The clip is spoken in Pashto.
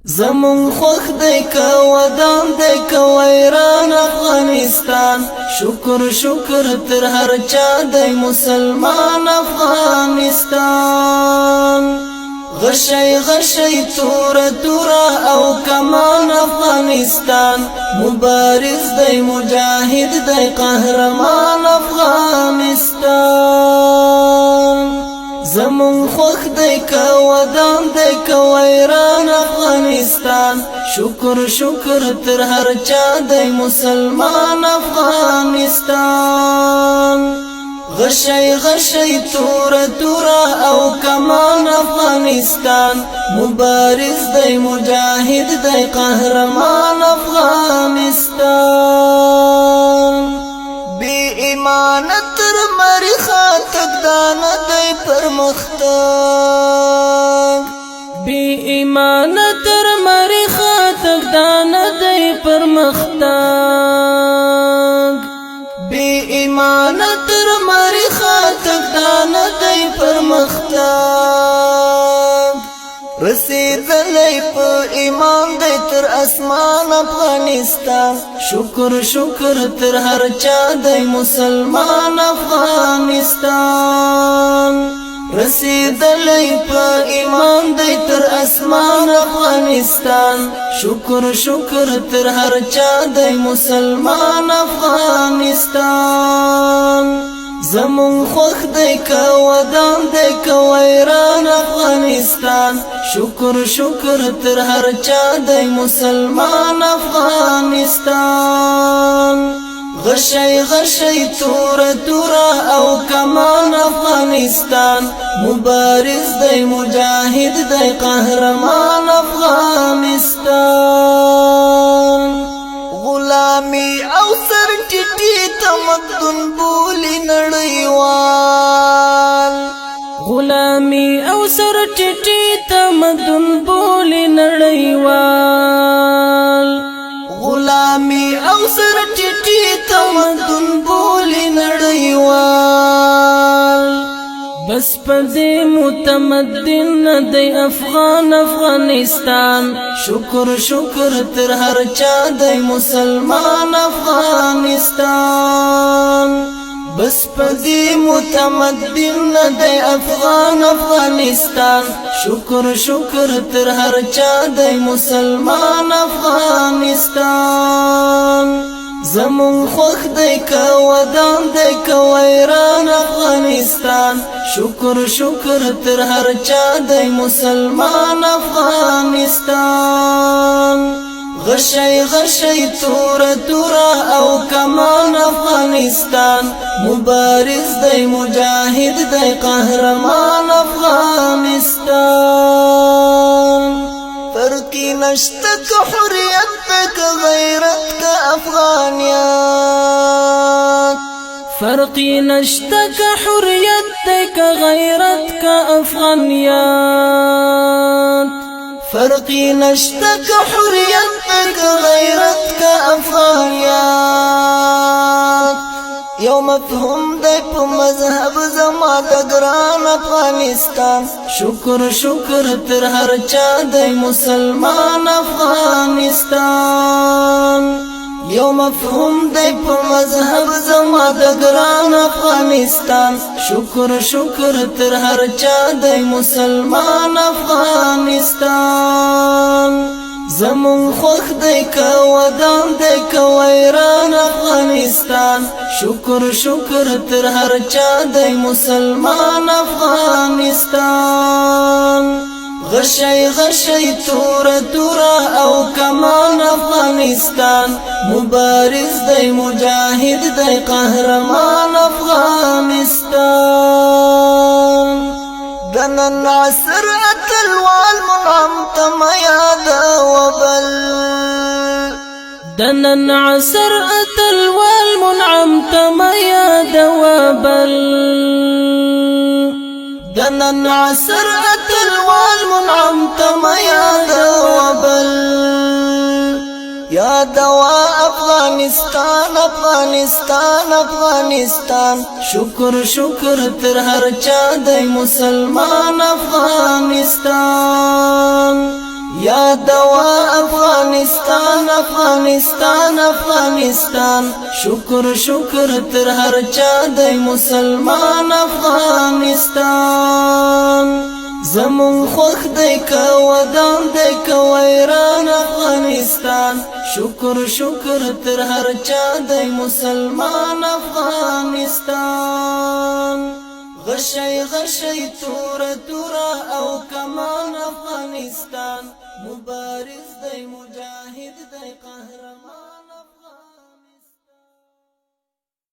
زمون خوخ دی که ودان دی که ویران افغانستان شکر شکر تر هر چا دی مسلمان افغانستان غشی غشی تورا تورا او کمان افغانستان مبارز دی مجاهد دی قهرمان افغانستان زمون خوخ دی که ودان دی که ویران افغانستان شکر شکر تر هر چا دی مسلمان افغانستان غشی غشی تورا تورا او کمان افغانستان مبارز دی مجاهد دی قهرمان افغانستان بی ایمان تر مریخا تک دانا دی پرمختگ بی ایمان تر مریخا تک دانا دی پرمختگ بی ایمان تر مریخا تک دانا دی پرمختگ رسیدلی پا ایمان دی تر اسمان افغانستان شکر شکر تر هر چا دی مسلمان افغانستان رسیدلی پا ایمان دی تر اسمان افغانستان شکر شکر تر هر چا دی مسلمان افغانستان زمون خوخ دی که ودان دی که ویران افغانستان شکر شکر تر هر چا دی مسلمان افغانستان غشی غشی تورا تورا او کمان افغانستان مبارز دی مجاهد دی قهرمان افغانستان غلامی او سر ټیټی تمدن بولی نړیوال غلامی او سر ټیټی تمدن بولی نړیوال غلامی او سر ټیټی تمدن بولی نړیوال بس پدې متمدن دی افغان افغانستان شکر شکر تر هر چا دی مسلمان افغانستان بس پدې متمدن دی افغان افغانستان شکر شکر تر هر چا دی مسلمان افغانستان زمون خوخ دی که ودان دی که ویران افغانستان شکر شکر تر هر چا دی مسلمان افغانستان غشی غشی تورا تورا او کمان افغانستان مبارز دی مجاهد دی قهرمان افغانستان فرقی نشتا که حریت که غیرت که افغانیت فرقی نشتا که حریت که غیرت که افغانیت فرقی نشتا که حریت که غیرت که افغانیت یو مفهوم دی په مذهب زما د ګران افغانستان شکر شکر تر هر چا دی مسلمان افغانستان یو مفهوم دی په مذهب زما د ګران افغانستان شکر شکر تر هر چا دی مسلمان افغانستان زمون خوخ دی که ودان دی که ویران افغانستان شکر شکر تر هر چا دی مسلمان افغانستان غشی غشی تورا تورا او کمان افغانستان مبارز دی مجاهد دی قهرمان افغانستان دنن عصر اتلوال منعم تم یاد وبل دنن عصر اتلوال منعم تم یاد وبل دنن عصر اتلوال منعم تم یاد وبل یا دوا افغانستان افغانستان افغانستان شکر شکر تر هر چا دی مسلمان افغانستان یا دوا افغانستان افغانستان افغانستان شکر شکر تر هر چا دی مسلمان افغانستان زمون خوخ دی که ودان دی که ویران افغانستان شکر شکر تر هر چا دی مسلمان افغانستان غشی غشی تورا تورا او کمان افغانستان مبارز دی مجاهد